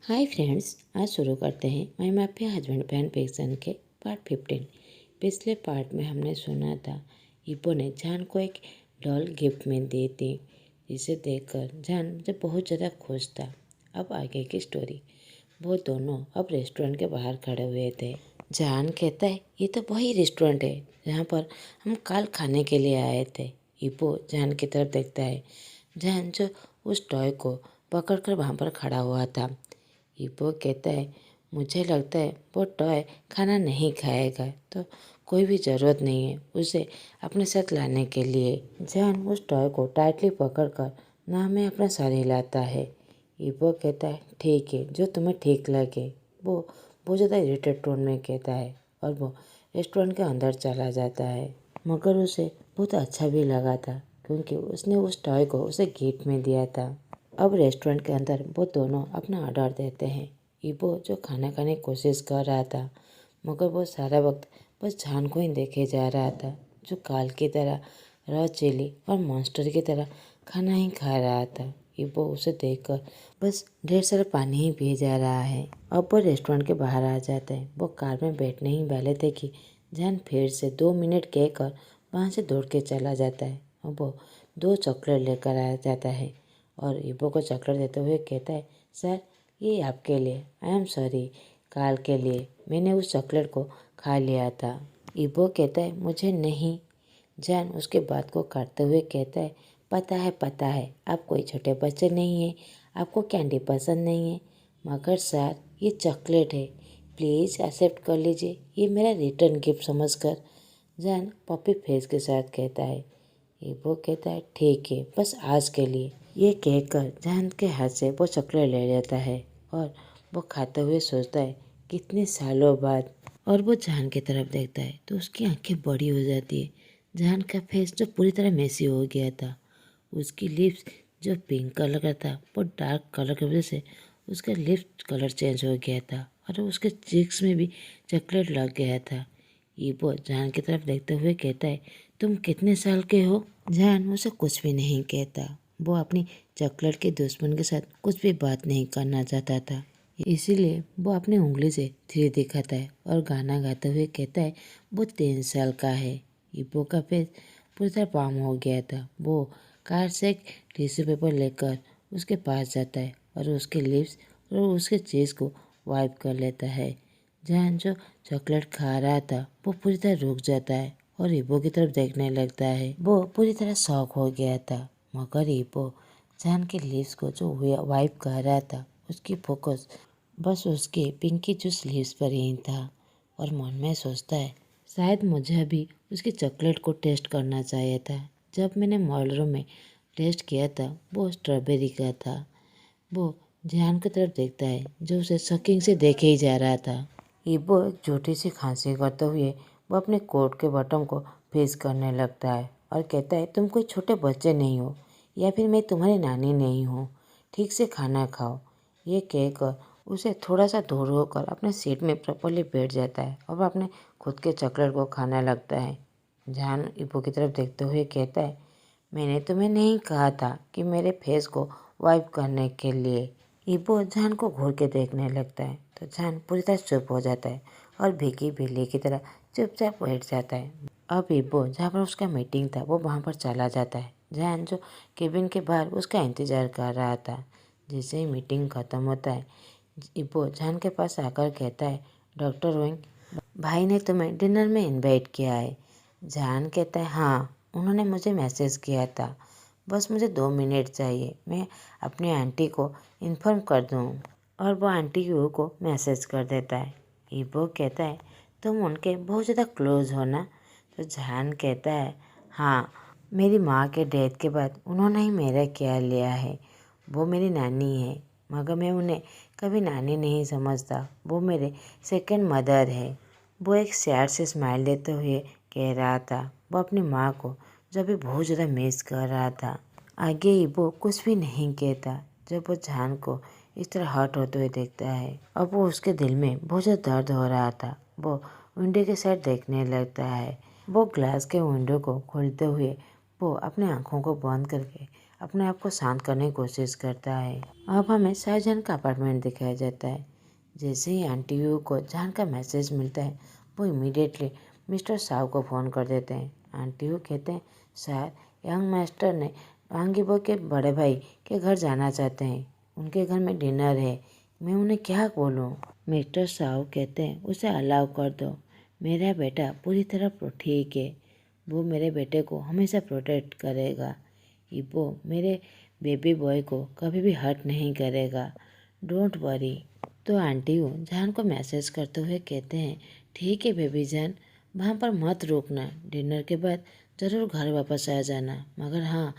Hi friends, आज शुरू करते हैं मैं माफिया हस्बैंड फैन फिक्शन के पार्ट 15। पिछले पार्ट में हमने सुना था इपो ने जान को एक डॉल गिफ्ट में दी थी, जिसे देखकर जान जब बहुत ज़्यादा खुश था। अब आगे की स्टोरी। वो दोनों अब रेस्टोरेंट के बाहर खड़े हुए थे। जान कहता है ये तो वही रेस्टोरेंट है जहाँ पर हम कल खाने के लिए आए थे। इपो जान की तरफ देखता है। जान जो उस टॉय को पकड़कर वहाँ पर खड़ा हुआ था। इपो कहता है मुझे लगता है वो टॉय खाना नहीं खाएगा, तो कोई भी ज़रूरत नहीं है उसे अपने साथ लाने के लिए। जान उस टॉय को टाइटली पकड़कर नाव में अपना सर हिलाता है। इपो कहता है ठीक है, जो तुम्हें ठीक लगे। वो बहुत ज़्यादा इरिटेड टोन में कहता है और वो रेस्टोरेंट के अंदर चला जाता है। मगर उसे बहुत अच्छा भी लगा था क्योंकि उसने उस टॉय को उसे गिफ्ट में दिया था। अब रेस्टोरेंट के अंदर वो दोनों अपना ऑर्डर देते हैं। इबो जो खाना खाने की कोशिश कर रहा था, मगर वो सारा वक्त बस जान को ही देखे जा रहा था, जो काल की तरह रॉ चिली और मॉन्स्टर की तरह खाना ही खा रहा था। इबो उसे देखकर बस ढेर सारा पानी ही पी जा रहा है। अब वो रेस्टोरेंट के बाहर आ जाता है। वो कार में बैठने ही वाले थे कि जान फिर से 2 मिनट कहकर वहाँ से दौड़ के चला जाता है। अब वो 2 चॉकलेट लेकर आ जाता है और इबो को चॉकलेट देते हुए कहता है सर, ये आपके लिए। आई एम सॉरी, काल के लिए मैंने उस चॉकलेट को खा लिया था। इबो कहता है मुझे नहीं। जान उसके बात को काटते हुए कहता है पता है आप कोई छोटे बच्चे नहीं हैं, आपको कैंडी पसंद नहीं है, मगर सर ये चॉकलेट है, प्लीज़ एक्सेप्ट कर लीजिए, ये मेरा रिटर्न गिफ्ट समझकर। जान पॉपी फेस के साथ कहता है। इबो कहता है ठीक है, बस आज के लिए। ये कहकर जान के हाथ से वो चॉकलेट ले लेता है और वो खाते हुए सोचता है कितने सालों बाद। और वो जान की तरफ देखता है तो उसकी आंखें बड़ी हो जाती है। जान का फेस जो पूरी तरह मेसी हो गया था, उसकी लिप्स जो पिंक कलर का था वो डार्क कलर की वजह से उसका लिप्स कलर चेंज हो गया था और उसके चीक्स में भी चॉकलेट लग गया था। इबो जान की तरफ देखते हुए कहता है तुम कितने साल के हो। जान उसे कुछ भी नहीं कहता। वो अपनी चॉकलेट के दुश्मन के साथ कुछ भी बात नहीं करना चाहता था, इसीलिए वो अपनी उंगली से 3 दिखाता है और गाना गाते हुए कहता है वो 3 साल का है। इबो का फेस पूरी तरह पाम हो गया था। वो कार से एक टिश्यू पेपर लेकर उसके पास जाता है और उसके लिप्स और उसके चीज़ को वाइप कर लेता है। जान जो चॉकलेट खा रहा था वो पूरी तरह रुक जाता है और इबो की तरफ देखने लगता है। वो पूरी तरह शॉक हो गया था, मगर इबो जान के लिप्स को जो वाइप कर रहा था उसकी फोकस बस उसके पिंकी जूस लिप्स पर ही था और मन में सोचता है शायद मुझे अभी उसकी चॉकलेट को टेस्ट करना चाहिए था। जब मैंने मॉल रूम में टेस्ट किया था वो स्ट्रॉबेरी का था। वो जान की तरफ देखता है जो उसे शॉकिंग से देखे ही जा रहा था। इबो एक छोटी सी खांसी करते हुए वो अपने कोट के बटन को फेस करने लगता है और कहता है तुम कोई छोटे बच्चे नहीं हो या फिर मैं तुम्हारी नानी नहीं हूँ, ठीक से खाना खाओ। ये कहकर उसे थोड़ा सा दूर होकर अपने सीट में प्रॉपरली बैठ जाता है और वह अपने खुद के चॉकलेट को खाने लगता है। जान इबो की तरफ देखते हुए कहता है मैंने तुम्हें नहीं कहा था कि मेरे फेस को वाइप करने के लिए। इबो जान को घूर के देखने लगता है तो जान पूरी तरह चुप हो जाता है और भीगी बिल्ली की तरह चुपचाप बैठ जाता है। अब इबो जहाँ पर उसका मीटिंग था वो वहाँ पर चला जाता है। जान जो केबिन के बाहर उसका इंतजार कर रहा था। जैसे ही मीटिंग खत्म होता है, इबो जान के पास आकर कहता है डॉक्टर रोइंग भाई ने तुम्हें डिनर में इनवाइट किया है। जान कहता है हाँ, उन्होंने मुझे मैसेज किया था, बस मुझे 2 मिनट चाहिए, मैं अपनी आंटी को इन्फॉर्म कर दूँ। और वो आंटी को मैसेज कर देता है। इबो कहता है तुम उनके बहुत ज़्यादा क्लोज हो ना। तो जान कहता है हाँ, मेरी माँ के डेथ के बाद उन्होंने ही मेरा केयर लिया है। वो मेरी नानी है, मगर मैं उन्हें कभी नानी नहीं समझता, वो मेरे सेकंड मदर है। वो एक सैड से स्माइल देते हुए कह रहा था। वो अपनी माँ को जब भी बहुत ज़्यादा मिस कर रहा था। आगे ही वो कुछ भी नहीं कहता जब वो जान को इस तरह हर्ट होते हुए देखता है। अब वो उसके दिल में बहुत ज़्यादा दर्द हो रहा था। वो विंडो के साइड देखने लगता है। वो ग्लास के विंडो को खोलते हुए वो अपनी आँखों को बंद करके अपने आप को शांत करने की कोशिश करता है। अब हमें शाहजहान का अपार्टमेंट दिखाया जाता है। जैसे ही आंटी यू को जान का मैसेज मिलता है, वो इमीडिएटली मिस्टर साहब को फ़ोन कर देते हैं। आंटी यू कहते हैं, सर यंग मास्टर ने वांगीबो के बड़े भाई के घर जाना चाहते हैं, उनके घर में डिनर है, मैं उन्हें क्या बोलूं? मिस्टर साहब कहते हैं, उसे अलाउ कर दो, मेरा बेटा पूरी तरह ठीक है, वो मेरे बेटे को हमेशा प्रोटेक्ट करेगा, इबो मेरे बेबी बॉय को कभी भी हर्ट नहीं करेगा, डोंट वरी। तो आंटी वो जान को मैसेज करते हुए कहते हैं, ठीक है बेबी जान, वहाँ पर मत रुकना, डिनर के बाद ज़रूर घर वापस आ जाना, मगर हाँ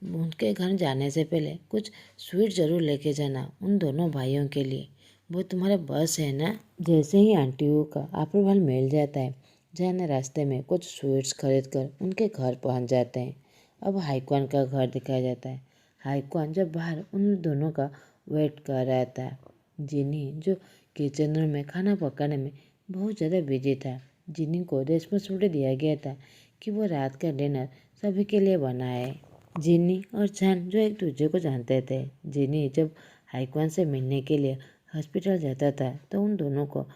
उनके घर जाने से पहले कुछ स्वीट ज़रूर लेके जाना उन दोनों भाइयों के लिए, वो तुम्हारे बस है ना। जैसे ही आंटी वो का अप्रूवल मिल जाता है, जान रास्ते में कुछ स्वीट्स खरीद कर उनके घर पहुँच जाते हैं। अब हाईक्वान का घर दिखाया जाता है। हाईक्वान जब बाहर उन दोनों का वेट कर रहा था, जिनी जो किचन रूम में खाना पकाने में बहुत ज़्यादा बिजी था। जिनी को रिस्पॉन्सिबिलिटी दिया गया था कि वो रात का डिनर सभी के लिए बनाए। जिनी और जान जो एक दूसरे को जानते थे, जिनी जब हाईक्वान से मिलने के लिए हॉस्पिटल जाता था तो उन दोनों को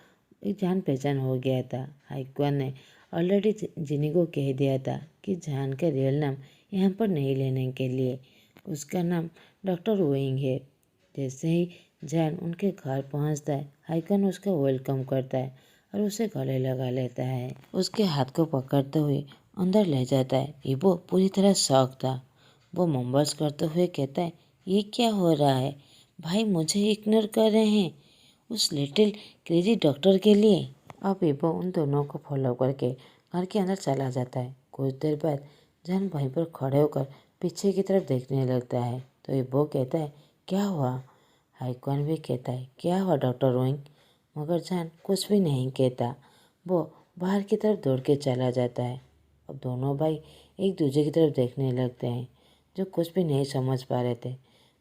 एक जान पहचान हो गया था। हाईक्वान ने ऑलरेडी जिनी को कह दिया था कि जान का रियल नाम यहाँ पर नहीं लेने के लिए, उसका नाम डॉक्टर वोइंग है। जैसे ही जान उनके घर पहुँचता है, हाईक्वान उसका वेलकम करता है और उसे गले लगा लेता है। उसके हाथ को पकड़ते हुए अंदर ले जाता है। इबो पूरी तरह शॉक था। वो मुंबर्स करते हुए कहता है, ये क्या हो रहा है भाई, मुझे इग्नोर कर रहे हैं उस लिटिल क्रेजी डॉक्टर के लिए। अब इबो उन दोनों को फॉलो करके घर के अंदर चला जाता है। कुछ देर बाद जान वहीं पर खड़े होकर पीछे की तरफ देखने लगता है। तो इबो कहता है, क्या हुआ? हाईक्वान भी कहता है, क्या हुआ डॉक्टर रोइंग? मगर जान कुछ भी नहीं कहता। वो बाहर की तरफ दौड़ के चला जाता है। अब दोनों भाई एक दूसरे की तरफ देखने लगते हैं, जो कुछ भी नहीं समझ पा रहे थे।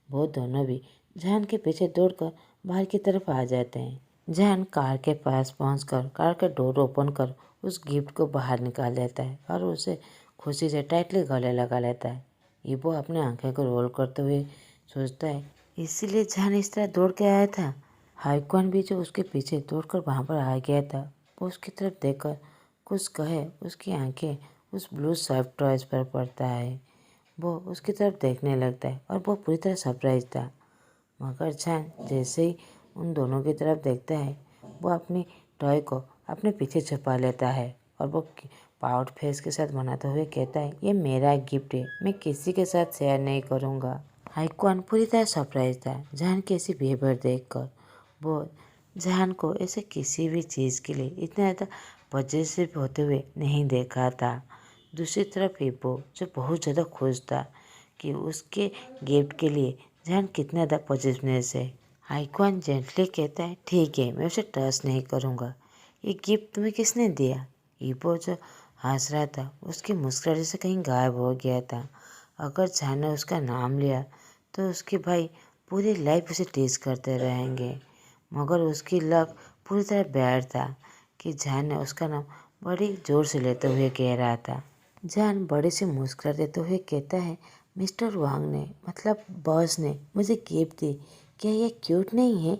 वो दोनों भी जान के पीछे दौड़कर बाहर की तरफ आ जाते हैं। जान कार के पास पहुंचकर कार का डोर ओपन कर उस गिफ्ट को बाहर निकाल लेता है और उसे खुशी से टाइटली गले लगा लेता है। इबो अपने आंखें को रोल करते हुए सोचता है, इसीलिए जान इस तरह दौड़ के आया था। हाईक्वान भी जो उसके पीछे दौड़कर वहाँ पर आ गया था, वो उसकी तरफ देखकर कुछ कहे उसकी आंखें उस ब्लू सॉफ्ट टॉयज पर पड़ता है। वो उसकी तरफ देखने लगता है और वो पूरी तरह सरप्राइज था। मगर जान जैसे ही उन दोनों की तरफ देखता है, वो अपनी टॉय को अपने पीछे छुपा लेता है और वो प्राउड फेस के साथ मनाते हुए कहता है, ये मेरा गिफ्ट है, मैं किसी के साथ शेयर नहीं करूँगा। हाईक्वान पूरी तरह सरप्राइज था जान की ऐसी बिहेवियर देखकर। वो जान को ऐसे किसी भी चीज़ के लिए इतना ज़्यादा पॉजिटिव होते हुए नहीं देखा था। दूसरी तरफ हिप्पो जो बहुत ज़्यादा खुश था कि उसके गिफ्ट के लिए जान कितना ज़्यादा पॉजिटिवनेस है। हाईक्वान जेंटली कहता है, ठीक है, मैं उसे ट्रस्ट नहीं करूँगा, ये गिफ्ट तुम्हें किसने दिया? हिप्पो जो हंस रहा था उसकी मुस्कुराहट से कहीं गायब हो गया था। अगर जान ने उसका नाम लिया तो उसके भाई पूरी लाइफ उसे टीज करते रहेंगे। मगर उसकी लक पूरी तरह बैड था कि जान ने उसका नाम बड़ी जोर से लेते हुए कह रहा था। जान बड़े से मुस्कुरा देते हुए कहता है, मिस्टर वांग ने मतलब बॉस ने मुझे गिफ्ट दी, क्या ये क्यूट नहीं है?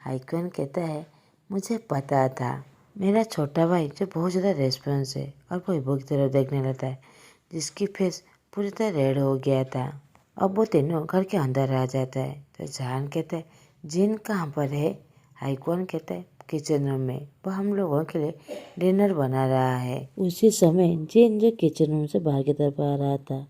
हाईक्वान कहता है, मुझे पता था। मेरा छोटा भाई जो बहुत ज़्यादा रेस्पॉन्स है और वो इबो की तरफ देखने लगता है, जिसकी फेस पूरी तरह रेड हो गया था। अब वो तीनों घर के अंदर आ जाता है। तो जान कहता है, जिन कहाँ पर है? हाईक्वान कहता है, किचन रूम में, वो हम लोगों के लिए डिनर बना रहा है। उसी समय जिन जो किचन रूम से बाहर की तरफ आ रहा था,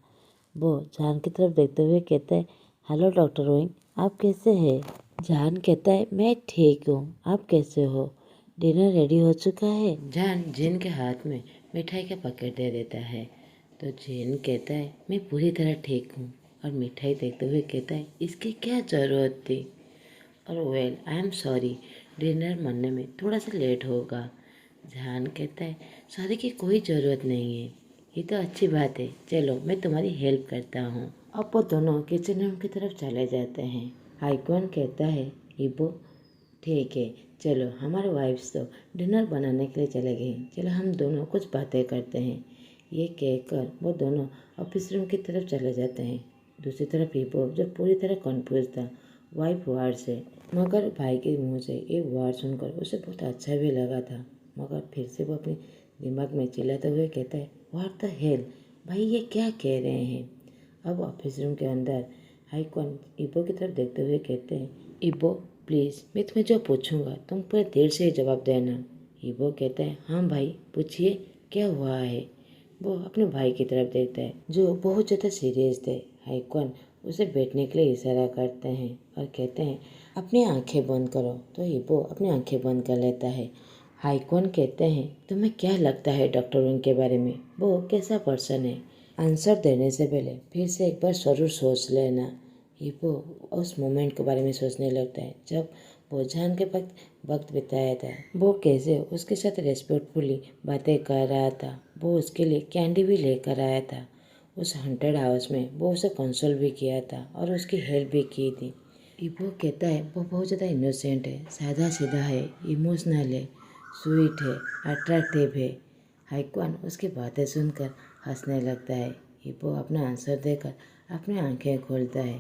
वो जान की तरफ देखते हुए कहता है, हेलो डॉक्टर रोइंग, आप कैसे हैं? जान कहता है, मैं ठीक हूँ, आप कैसे हो? डिनर रेडी हो चुका है? जान जिन के हाथ में मिठाई का पैकेट दे देता है। तो जिन कहता है, मैं पूरी तरह ठीक हूँ, और मिठाई देखते हुए कहता है, इसकी क्या ज़रूरत थी? और well I am sorry, dinner बनने में थोड़ा सा लेट होगा। जान कहता है, सॉरी की कोई ज़रूरत नहीं है, ये तो अच्छी बात है, चलो मैं तुम्हारी हेल्प करता हूँ। अब वो दोनों किचन रूम की तरफ चले जाते हैं। हाईक्वान कहता है, इबो ठीक है, चलो हमारे वाइफ्स तो डिनर बनाने के लिए चले गए, चलो हम दोनों कुछ बातें करते हैं। ये कहकर वो दोनों ऑफिस रूम की तरफ चले जाते हैं। दूसरी तरफ ईबो जो पूरी तरह कंफ्यूज था वाइफ वार से, मगर भाई के मुंह से ये वार सुनकर उसे बहुत अच्छा भी लगा था। मगर फिर से वो अपने दिमाग में चिल्लाते हुए कहता है, व्हाट द हेल, भाई ये क्या कह रहे हैं। अब ऑफिस रूम के अंदर हाईकॉन ईबो की तरफ देखते हुए कहते हैं, ईबो प्लीज़, मैं तुम्हें जो पूछूंगा तुम पूरे दिल से जवाब देना। ईबो कहता है, हाँ भाई पूछिए, क्या हुआ है। वो अपने भाई की तरफ देखता है जो बहुत ज़्यादा सीरियस थे। हाईकॉन उसे बैठने के लिए इशारा करते हैं और कहते हैं, अपनी आंखें बंद करो। तो ईबो अपनी आंखें बंद कर लेता है। हाईकॉन कहते हैं, तुम्हें क्या लगता है डॉक्टर विंग के बारे में, वो कैसा पर्सन है। आंसर देने से पहले फिर से एक बार ज़रूर सोच लेना। ईबो उस मोमेंट के बारे में सोचने लगता है जब वो जान के वक्त बिताया था। वो कैसे उसके साथ रेस्पेक्टफुली बातें कर रहा था। वो उसके लिए कैंडी भी लेकर आया था। उस हंटेड हाउस में वो उसे कंसोल भी किया था और उसकी हेल्प भी की थी। ईबो कहता है, वो बहुत ज़्यादा इनोसेंट है, सादा सीधा है, इमोशनल है, स्वीट है, अट्रैक्टिव है। हाईकॉन उसकी बातें सुनकर हंसने लगता है। ईबो अपना आंसर देकर अपनी आंखें खोलता है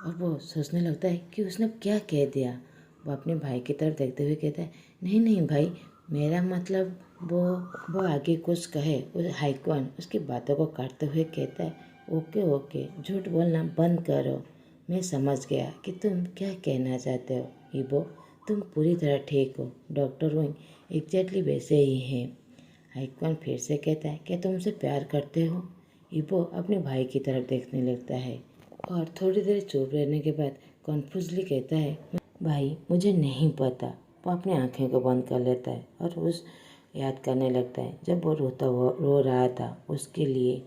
और वो सोचने लगता है कि उसने क्या कह दिया। वो अपने भाई की तरफ देखते हुए कहता है, नहीं नहीं भाई, मेरा मतलब वो आगे कुछ कहे। उस हाईकॉन उसकी बातों को काटते हुए कहता है, ओके ओके, झूठ बोलना बंद करो, मैं समझ गया कि तुम क्या कहना चाहते हो। ईबो, तुम पूरी तरह ठीक हो, डॉक्टर विंग एग्जैक्टली वैसे ही हैं। हाईकॉन फिर से कहता है, क्या तुम उसे प्यार करते हो। ईबो अपने भाई की तरफ देखने लगता है और थोड़ी देर चुप रहने के बाद कन्फ्यूजली कहता है, भाई मुझे नहीं पता। वो अपनी आंखें को बंद कर लेता है और उस याद करने लगता है जब वो रो रहा था उसके लिए,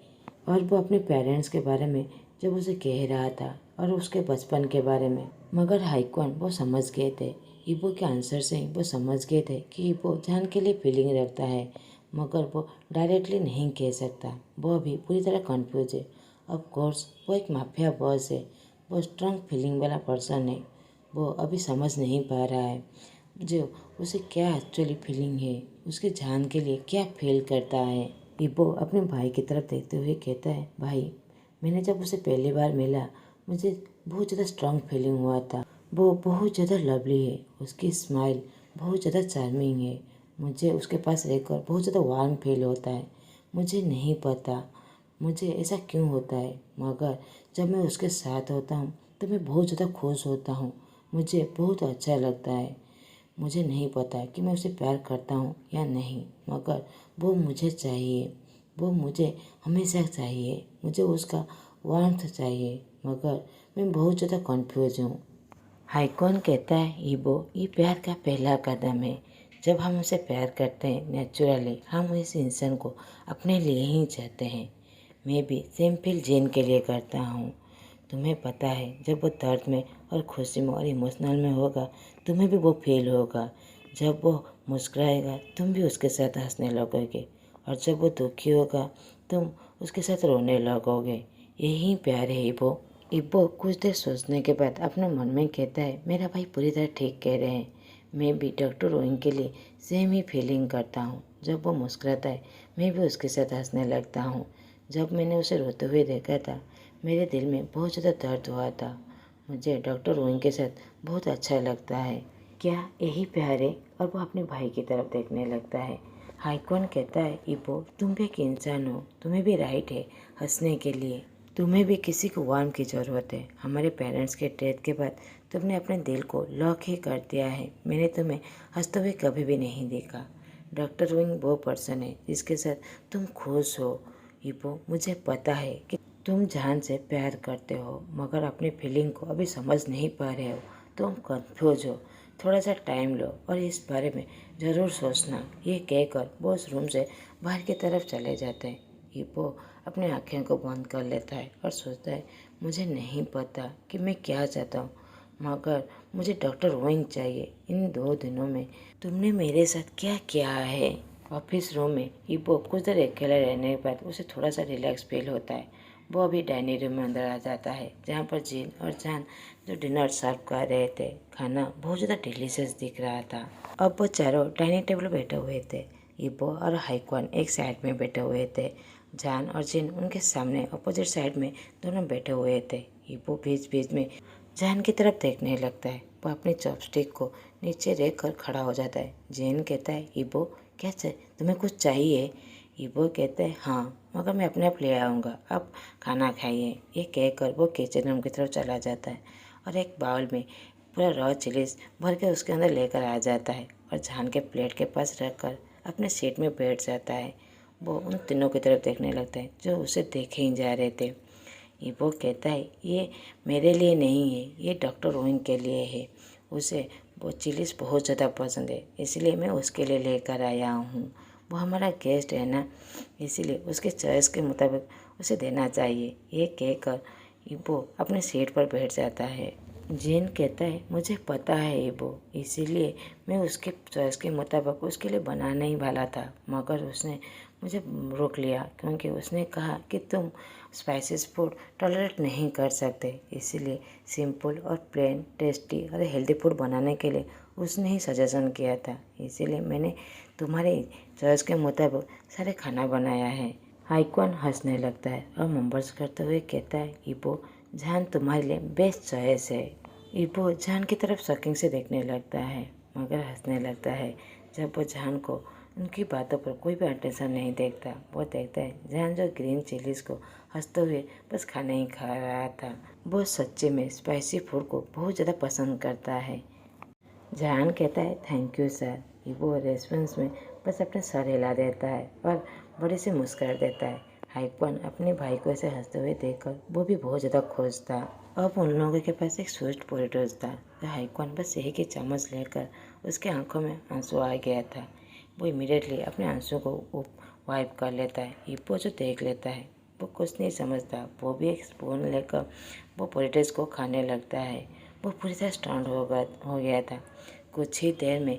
और वो अपने पेरेंट्स के बारे में जब उसे कह रहा था और उसके बचपन के बारे में। मगर हाईकॉन वो समझ गए थे, ईबो के आंसर से वो समझ गए थे कि ईबो जान के लिए फीलिंग रखता है, मगर वो डायरेक्टली नहीं कह सकता। वो अभी पूरी तरह कंफ्यूज है। ऑफ कोर्स वो एक माफिया बॉस है, वो स्ट्रॉन्ग फीलिंग वाला पर्सन है। वो अभी समझ नहीं पा रहा है जो उसे क्या एक्चुअली फीलिंग है, उसके जान के लिए क्या फील करता है। ईबो अपने भाई की तरफ देखते हुए कहता है, भाई मैंने जब उसे पहली बार मिला मुझे बहुत ज़्यादा स्ट्रॉन्ग फीलिंग हुआ था। वो बहुत ज़्यादा लवली है, उसकी स्माइल बहुत ज़्यादा चार्मिंग है। मुझे उसके पास रहकर बहुत ज़्यादा वार्म फील होता है। मुझे नहीं पता मुझे ऐसा क्यों होता है, मगर जब मैं उसके साथ होता हूँ तो मैं बहुत ज़्यादा खुश होता हूँ। मुझे बहुत अच्छा लगता है। मुझे नहीं पता कि मैं उसे प्यार करता हूँ या नहीं, मगर वो मुझे चाहिए। वो मुझे हमेशा चाहिए। मुझे उसका वार्मथ चाहिए, मगर मैं बहुत ज़्यादा कन्फ्यूज हूँ। हाईकॉन कहता है, ईबो ये प्यार का पहला कदम है। जब हम उसे प्यार करते हैं नेचुरली हम इस इंसान को अपने लिए ही चाहते हैं। मैं भी सेम फील जेन के लिए करता हूँ। तुम्हें पता है जब वो दर्द में और खुशी में और इमोशनल में होगा तुम्हें भी वो फील होगा। जब वो मुस्कुराएगा तुम भी उसके साथ हंसने लगोगे, और जब वो दुखी होगा तुम उसके साथ रोने लगोगे। यही प्यार है ईबो। ईबो कुछ देर सोचने के बाद अपने मन में कहता है, मेरा भाई पूरी तरह ठीक कह रहे हैं। मैं भी डॉक्टर रोइंग के लिए सेम ही फीलिंग करता हूँ। जब वो मुस्कुराता है मैं भी उसके साथ हंसने लगता हूँ। जब मैंने उसे रोते हुए देखा था मेरे दिल में बहुत ज़्यादा दर्द हुआ था। मुझे डॉक्टर रोइंग के साथ बहुत अच्छा लगता है। क्या यही प्यार है। और वो अपने भाई की तरफ देखने लगता है। हाईकॉन कहता है, ईबो तुम भी एक इंसान हो, तुम्हें भी राइट है हंसने के लिए। तुम्हें भी किसी को वार्म की ज़रूरत है। हमारे पेरेंट्स के डेथ के बाद तुमने अपने दिल को लॉक ही कर दिया है। मैंने तुम्हें हंसते हुए कभी भी नहीं देखा। डॉक्टर विंग वो पर्सन है जिसके साथ तुम खुश हो। ईबो मुझे पता है कि तुम जान से प्यार करते हो, मगर अपनी फीलिंग को अभी समझ नहीं पा रहे हो। तुम कंफ्यूज हो। थोड़ा सा टाइम लो और इस बारे में ज़रूर सोचना। ये कहकर वो उस रूम से बाहर की तरफ चले जाते हैं। ईबो अपनी आँखें को बंद कर लेता है और सोचता है, मुझे नहीं पता कि मैं क्या चाहता हूँ, मगर मुझे डॉक्टर विंग चाहिए। इन 2 दिनों में तुमने मेरे साथ क्या किया है। ऑफिस रूम में ईबो कुछ देर अकेला रहने के बाद उसे थोड़ा सा रिलैक्स फील होता है। वो अभी डाइनिंग रूम में अंदर आ जाता है जहाँ पर जीन और जान जो डिनर सर्व कर रहे थे। खाना बहुत ज़्यादा डिलीशियस दिख रहा था। अब वो चारों डाइनिंग टेबल पर बैठे हुए थे। ईबो और हाईकॉन एक साइड में बैठे हुए थे। जान और जिन उनके सामने अपोजिट साइड में दोनों बैठे हुए थे। इबो बीच बीच में जान की तरफ देखने लगता है। वो अपनी चॉपस्टिक को नीचे रख कर खड़ा हो जाता है। जैन कहता है, इबो क्या तुम्हें कुछ चाहिए? इबो कहता है, हाँ, मगर मैं अपने आप ले आऊँगा, आप खाना खाइए। ये कहकर वो किचन रूम की तरफ चला जाता है और एक बाउल में पूरा रॉ चिलीज भर के उसके अंदर लेकर आ जाता है और जान के प्लेट के पास रखकर अपने सीट में बैठ जाता है। वो उन तीनों की तरफ देखने लगता है जो उसे देखे ही जा रहे थे। इबो कहता है, ये मेरे लिए नहीं है, ये डॉक्टर ओइन के लिए है। उसे वो चिलीज बहुत ज़्यादा पसंद है, इसलिए मैं उसके लिए लेकर आया हूँ। वो हमारा गेस्ट है ना, इसीलिए उसके चॉइस के मुताबिक उसे देना चाहिए। ये कहकर इबो अपने सीट पर बैठ जाता है। जेन कहता है, मुझे पता है इबो, इसीलिए मैं उसके चॉइस के मुताबिक उसके लिए बनाने ही वाला था, मगर उसने मुझे रोक लिया क्योंकि उसने कहा कि तुम स्पाइसेस फूड टॉलरेट नहीं कर सकते। इसीलिए सिंपल और प्लेन टेस्टी और हेल्दी फूड बनाने के लिए उसने ही सजेशन किया था। इसीलिए मैंने तुम्हारे चॉइस के मुताबिक सारे खाना बनाया है। हाइक्वान हंसने लगता है और मुंबर्स करते हुए कहता है, इबो, जान तुम्हारे लिए बेस्ट चॉइस है। इबो जान की तरफ शौकीन से देखने लगता है मगर हंसने लगता है जब वो जान को उनकी बातों पर कोई भी अटेंशन नहीं देखता। वो देखता है जान जो ग्रीन चिलीज को हंसते हुए बस खाना ही खा रहा था। वो सच्चे में स्पाइसी फूड को बहुत ज़्यादा पसंद करता है। जान कहता है, थैंक यू सर। वो रेस्पॉन्स में बस अपना सर हिला देता है और बड़े से मुस्कुरा देता है। हाइक्वान अपने भाई को ऐसे हंसते हुए देखकर वो भी बहुत ज़्यादा खुश था। अब उन लोगों के पास एक स्वीट पोटैटोज था। हाइक्वान बस यही की चम्मच लेकर उसके आंखों में आंसू आ गया था। वो इमीडिएटली अपने आंसू को वाइप कर लेता है। इप्पो जो देख लेता है वो कुछ नहीं समझता। वो भी एक स्पून लेकर वो पोटैटोज को खाने लगता है। वो पूरी तरह स्टंट हो गया था। कुछ ही देर में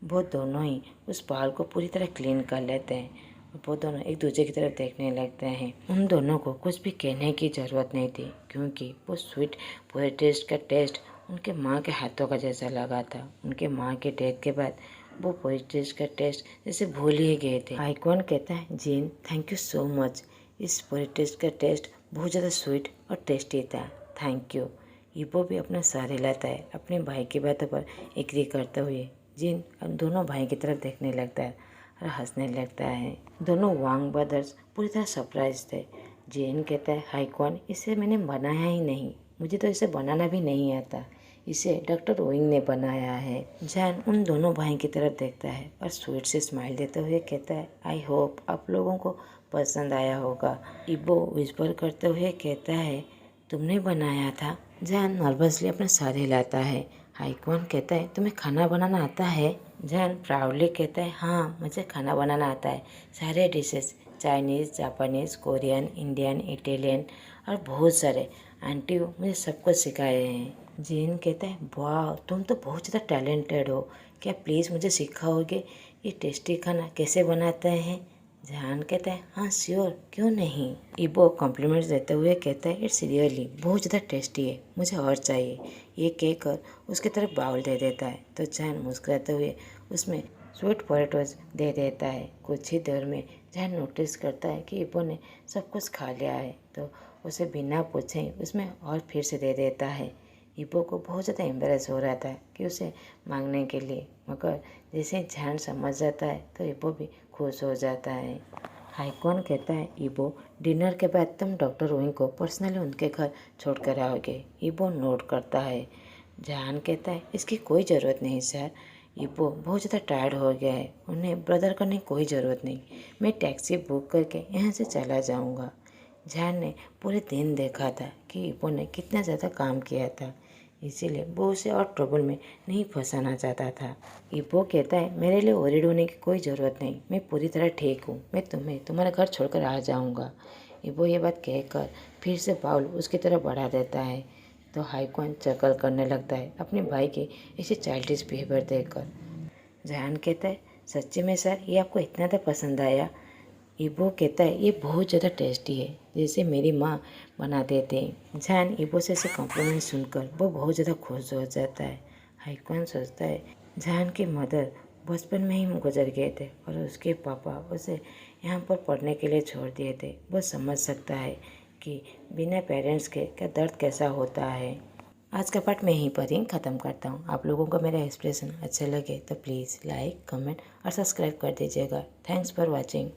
वो दोनों ही उस बाल को पूरी तरह क्लीन कर लेते हैं। वो दोनों एक दूसरे की तरफ देखने लगते हैं। उन दोनों को कुछ भी कहने की ज़रूरत नहीं थी क्योंकि वो स्वीट पोटैटोज का टेस्ट उनके माँ के हाथों का जैसा लगा था। उनके माँ के डेथ के बाद वो पोटैटोज का टेस्ट जैसे भूल ही गए थे। आइकॉन कहता है, gene, thank you so much. इस पोटैटोज का टेस्ट बहुत ज़्यादा स्वीट और टेस्टी था, थैंक यू। इबो भी अपना सर हिलाता है अपने भाई की बातों पर एग्री करते हुए। जिन दोनों भाई की तरफ देखने लगता है और हंसने लगता है। दोनों वांग ब्रदर्स पूरी तरह सरप्राइज थे। जिन कहता है, हाइक्वान, इसे मैंने बनाया ही नहीं, मुझे तो इसे बनाना भी नहीं आता, इसे डॉक्टर ओइंग ने बनाया है। जैन उन दोनों भाई की तरफ देखता है और स्वीट से स्माइल देते हुए कहता है, आई होप आप लोगों को पसंद आया होगा। इबो विस्पर करते हुए कहता है, तुमने बनाया था? जैन नर्वसली अपना सर हिलाता है। हाइक्वान कहता है, तुम्हें खाना बनाना आता है? जैन प्राउडली कहता है, हाँ, मुझे खाना बनाना आता है, सारे dishes, Chinese, Japanese, Korean, Indian, Italian और बहुत सारे। आंटी मुझे सब कुछ सिखाए हैं। जैन कहता है, वाह, तुम तो बहुत ज़्यादा टैलेंटेड हो, क्या प्लीज़ मुझे सिखाओगे ये टेस्टी खाना कैसे बनाते हैं? जहान कहता है, हाँ श्योर, क्यों नहीं। इबो कॉम्प्लीमेंट्स देते हुए कहता है, इट्स रियली बहुत ज़्यादा टेस्टी है, मुझे और चाहिए। ये कहकर उसकी तरफ बाउल दे देता है तो जहान मुस्कुराते हुए उसमें स्वीट पोटैटोज दे देता है। कुछ ही देर में जहान नोटिस करता है कि इबो ने सब कुछ खा लिया है तो उसे बिना पूछे उसमें और फिर से दे देता है। इबो को बहुत ज़्यादा एम्बेरस हो रहा था कि उसे मांगने के लिए, मगर जैसे जहान समझ जाता है तो इबो भी खुश हो जाता है। हाइक्वान कहता है, इबो, डिनर के बाद तुम डॉक्टर ओइंग को पर्सनली उनके घर छोड़ कर आओगे। इबो नोट करता है। जहान कहता है, इसकी कोई ज़रूरत नहीं सर, इबो बहुत ज़्यादा टायर्ड हो गया है, उन्हें ब्रदर करने की कोई ज़रूरत नहीं, मैं टैक्सी बुक करके यहाँ से चला जाऊँगा। जहान ने पूरे दिन देखा था कि इबो ने कितना ज़्यादा काम किया था, इसीलिए वो उसे और ट्रबल में नहीं फंसाना चाहता था। इबो कहता है, मेरे लिए वरीड होने की कोई ज़रूरत नहीं, मैं पूरी तरह ठीक हूँ, मैं तुम्हें तुम्हारा घर छोड़कर आ जाऊँगा। इबो ये बात कहकर फिर से बाउल उसकी तरफ बढ़ा देता है तो हाइक्वान चकल करने लगता है अपने भाई के ऐसे चाइल्डिश बिहेवियर देखकर। जहान कहता है, सच्ची में सर, ये आपको इतना ज़्यादा पसंद आया? इबो कहता है, ये बहुत ज़्यादा टेस्टी है, जैसे मेरी माँ बनाते थे। जहान इबो से ऐसे कॉम्प्लीमेंट सुनकर वो बहुत ज़्यादा खुश हो जाता है। हाइक्वान सोचता है, जहान की मदर बचपन में ही गुजर गए थे और उसके पापा उसे यहाँ पर पढ़ने के लिए छोड़ दिए थे। वो समझ सकता है कि बिना पेरेंट्स के क्या दर्द कैसा होता है। आज का पार्ट मैं यहीं पर ही ख़त्म करता हूँ। आप लोगों को मेरा एक्सप्रेशन अच्छे लगे तो प्लीज़ लाइक, कमेंट और सब्सक्राइब कर दीजिएगा। Thanks for watching.